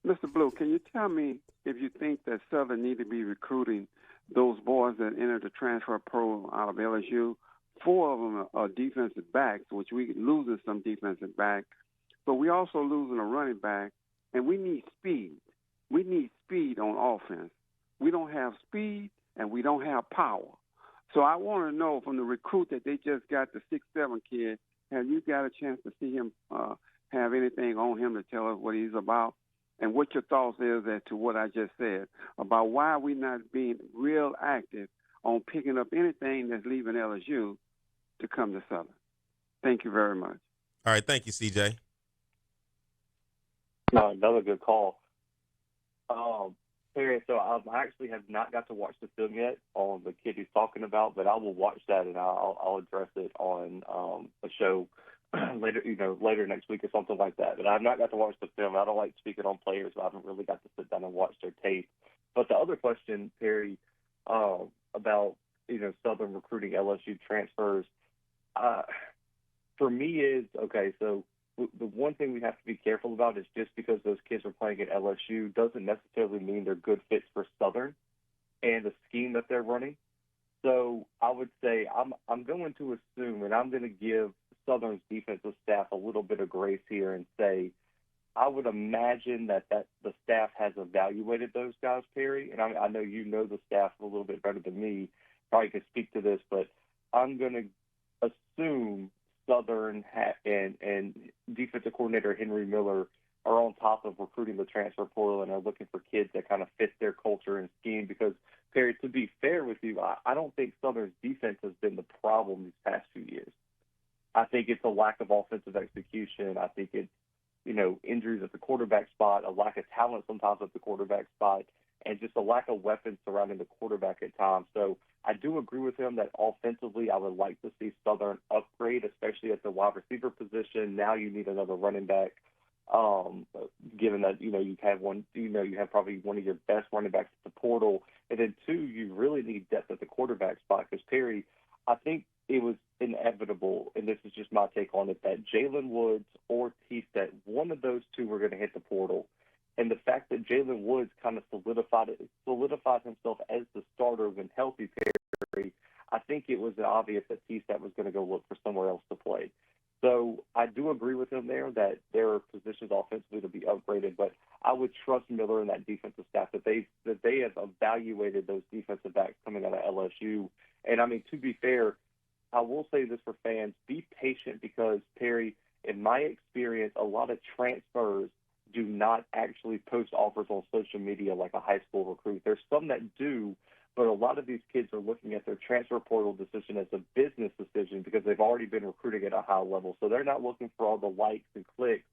Mr. Blue, can you tell me if you think that Southern need to be recruiting those boys that entered the transfer portal out of LSU? 4 of them are defensive backs, which we losing some defensive back, but we also losing a running back, and we need speed. We need speed on offense. We don't have speed, and we don't have power. So I want to know from the recruit that they just got, the 6'7" kid, have you got a chance to see him, have anything on him to tell us what he's about? And what your thoughts is as to what I just said about why we're not being real active on picking up anything that's leaving LSU to come to Southern. Thank you very much. All right, thank you, CJ. Another good call. Perry, so I actually have not got to watch the film yet on the kid he's talking about, but I will watch that and I'll address it on a show later next week or something like that. But I've not got to watch the film. I don't like speaking on players, so I haven't really got to sit down and watch their tape. But the other question, Perry, about Southern recruiting LSU transfers, for me is okay. So the one thing we have to be careful about is just because those kids are playing at LSU doesn't necessarily mean they're good fits for Southern and the scheme that they're running. So I would say I'm going to assume, and I'm going to give Southern's defensive staff a little bit of grace here and say I would imagine that the staff has evaluated those guys, Perry, and I know you know the staff a little bit better than me, probably can speak to this, but I'm going to assume Southern and defensive coordinator Henry Miller are on top of recruiting the transfer portal and are looking for kids that kind of fit their culture and scheme because, Perry, to be fair with you, I don't think Southern's defense has been the problem these past few years. I think it's a lack of offensive execution. I think it's, injuries at the quarterback spot, a lack of talent sometimes at the quarterback spot, and just a lack of weapons surrounding the quarterback at times. So I do agree with him that offensively I would like to see Southern upgrade, especially at the wide receiver position. Now you need another running back, given that, you have one, you have probably one of your best running backs at the portal. And then, 2, you really need depth at the quarterback spot because, Perry, I think it was inevitable, and this is just my take on it, that Jalen Woods or T-Set, one of those 2 were going to hit the portal. And the fact that Jalen Woods kind of solidified himself as the starter when healthy, Perry, I think it was obvious that T-Set was going to go look for somewhere else to play. So I do agree with him there that there are positions offensively to be upgraded, but I would trust Miller and that defensive staff that they have evaluated those defensive backs coming out of LSU. And, to be fair, I will say this for fans, be patient because, Perry, in my experience, a lot of transfers do not actually post offers on social media like a high school recruit. There's some that do, but a lot of these kids are looking at their transfer portal decision as a business decision because they've already been recruiting at a high level. So they're not looking for all the likes and clicks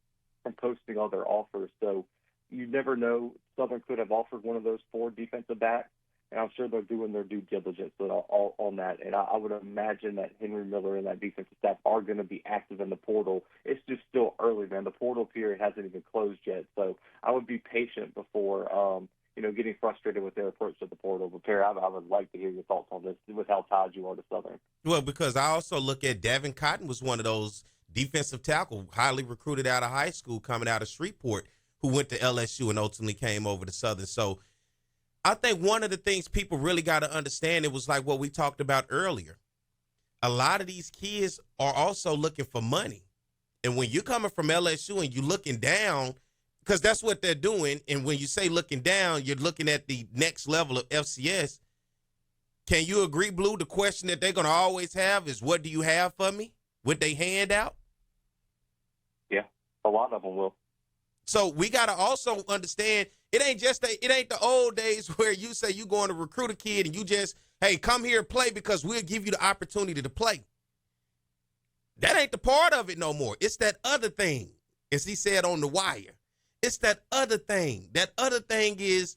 from posting all their offers. So you never know. Southern could have offered one of those 4 defensive backs, and I'm sure they're doing their due diligence on that. And I would imagine that Henry Miller and that defensive staff are going to be active in the portal. It's just still early, man. The portal period hasn't even closed yet. So I would be patient before, getting frustrated with their approach to the portal. But, Perry, I would like to hear your thoughts on this with how tied you are to Southern. Well, because I also look at Davin Cotton was one of those defensive tackle, highly recruited out of high school, coming out of Shreveport, who went to LSU and ultimately came over to Southern. So I think one of the things people really got to understand, it was like what we talked about earlier. A lot of these kids are also looking for money. And when you're coming from LSU and you're looking down, because that's what they're doing, and when you say looking down, you're looking at the next level of FCS. Can you agree, Blue, the question that they're going to always have is, what do you have for me? Would they hand out? Yeah, a lot of them will. So we got to also understand it ain't the old days where you say you're going to recruit a kid and you just, hey, come here and play because we'll give you the opportunity to play. That ain't the part of it no more. It's that other thing, as he said on The Wire. It's that other thing. That other thing is,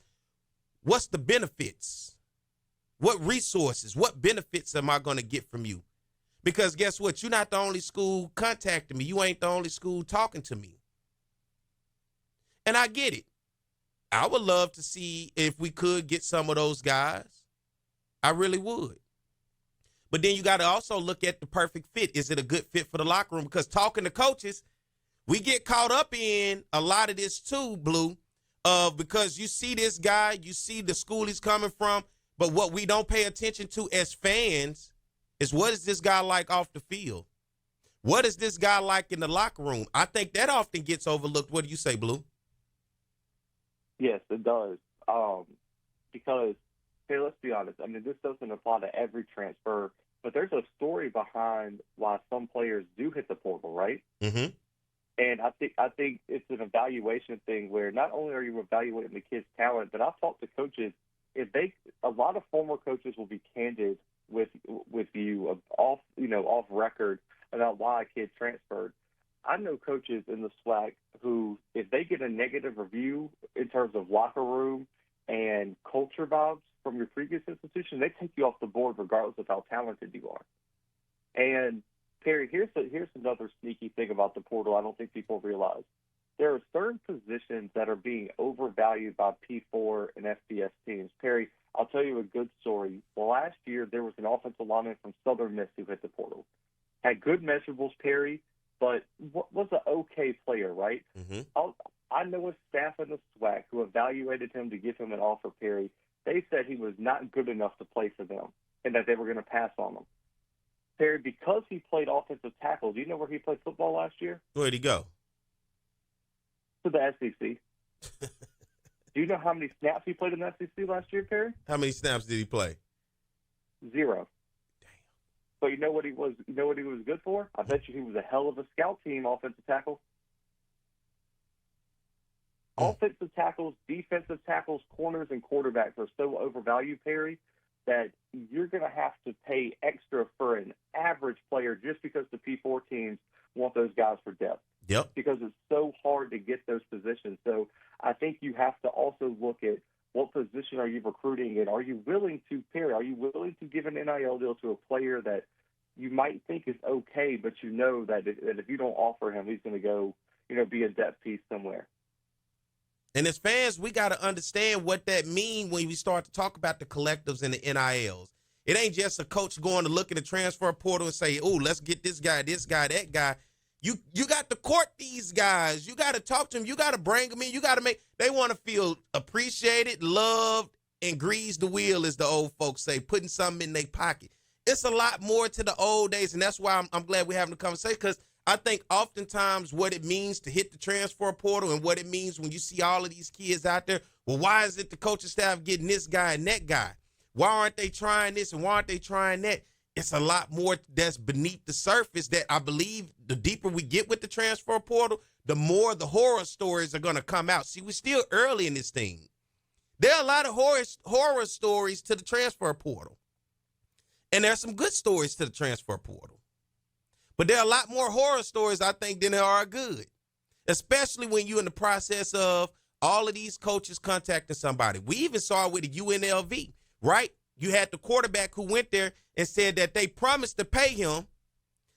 what's the benefits? What resources, what benefits am I going to get from you? Because guess what? You're not the only school contacting me. You ain't the only school talking to me. And I get it. I would love to see if we could get some of those guys. I really would. But then you got to also look at the perfect fit. Is it a good fit for the locker room? Because talking to coaches, we get caught up in a lot of this too, Blue, because you see this guy, you see the school he's coming from, but what we don't pay attention to as fans is what is this guy like off the field? What is this guy like in the locker room? I think that often gets overlooked. What do you say, Blue? Yes, it does. Because, hey, let's be honest. I mean, this doesn't apply to every transfer, but there's a story behind why some players do hit the portal, right? Mm-hmm. And I think it's an evaluation thing where not only are you evaluating the kid's talent, but I've talked to coaches. A lot of former coaches will be candid with you off record about why a kid transferred. I know coaches in the SWAC who, if they get a negative review in terms of locker room and culture vibes from your previous institution, they take you off the board regardless of how talented you are. And Perry, here's another sneaky thing about the portal I don't think people realize. There are certain positions that are being overvalued by P4 and FBS teams. Perry, I'll tell you a good story. Last year, there was an offensive lineman from Southern Miss who hit the portal. Had good measurables, Perry, but was an okay player, right? Mm-hmm. I know a staff in the SWAC who evaluated him to give him an offer, Perry. They said he was not good enough to play for them and that they were going to pass on him. Perry, because he played offensive tackle, do you know where he played football last year? Where'd he go? To the SEC. Do you know how many snaps he played in the SEC last year, Perry? How many snaps did he play? 0. Damn. But you know what he was? You know what he was good for? I bet you he was a hell of a scout team offensive tackle. Offensive tackles, defensive tackles, corners, and quarterbacks are so overvalued, Perry, that you're going to have to pay extra for an average player just because the P4 teams want those guys for depth. Yep. Because it's so hard to get those positions. So I think you have to also look at what position are you recruiting and are you willing to, Perry, are you willing to give an NIL deal to a player that you might think is okay, but you know that if you don't offer him, he's going to go, be a depth piece somewhere. And as fans, we got to understand what that means when we start to talk about the collectives and the NILs. It ain't just a coach going to look at the transfer portal and say, oh, let's get this guy, that guy. You got to court these guys. You got to talk to them. You got to bring them in. You got to they want to feel appreciated, loved, and grease the wheel, as the old folks say, putting something in their pocket. It's a lot more to the old days, and that's why I'm glad we're having the conversation, because I think oftentimes what it means to hit the transfer portal and what it means when you see all of these kids out there, well, why is it the coaching staff getting this guy and that guy? Why aren't they trying this and why aren't they trying that? It's a lot more that's beneath the surface that I believe the deeper we get with the transfer portal, the more the horror stories are going to come out. See, we're still early in this thing. There are a lot of horror stories to the transfer portal. And there's some good stories to the transfer portal. But there are a lot more horror stories, I think, than there are good, especially when you're in the process of all of these coaches contacting somebody. We even saw it with the UNLV, right? You had the quarterback who went there and said that they promised to pay him.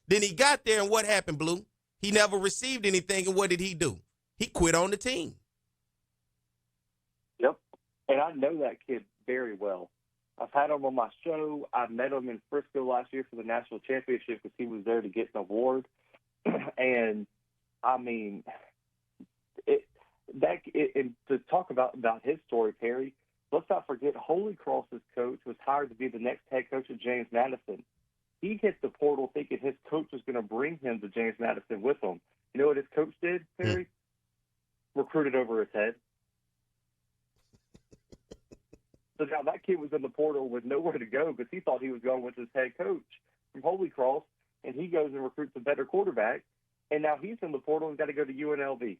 Then he got there, and what happened, Blue? He never received anything, and what did he do? He quit on the team. Yep, and I know that kid very well. I've had him on my show. I met him in Frisco last year for the national championship because he was there to get an award. And, I mean, and to talk about his story, Perry, let's not forget Holy Cross's coach was hired to be the next head coach of James Madison. He hit the portal thinking his coach was going to bring him to James Madison with him. You know what his coach did, Perry? Recruited over his head. So now that kid was in the portal with nowhere to go because he thought he was going with his head coach from Holy Cross, and he goes and recruits a better quarterback, and now he's in the portal and got to go to UNLV.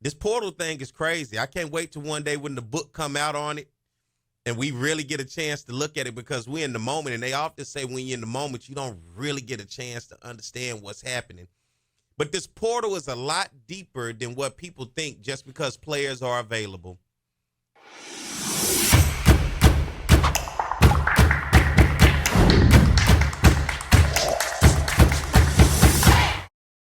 This portal thing is crazy. I can't wait till one day when the book come out on it and we really get a chance to look at it, because we're in the moment, and they often say when you're in the moment, you don't really get a chance to understand what's happening. But this portal is a lot deeper than what people think just because players are available.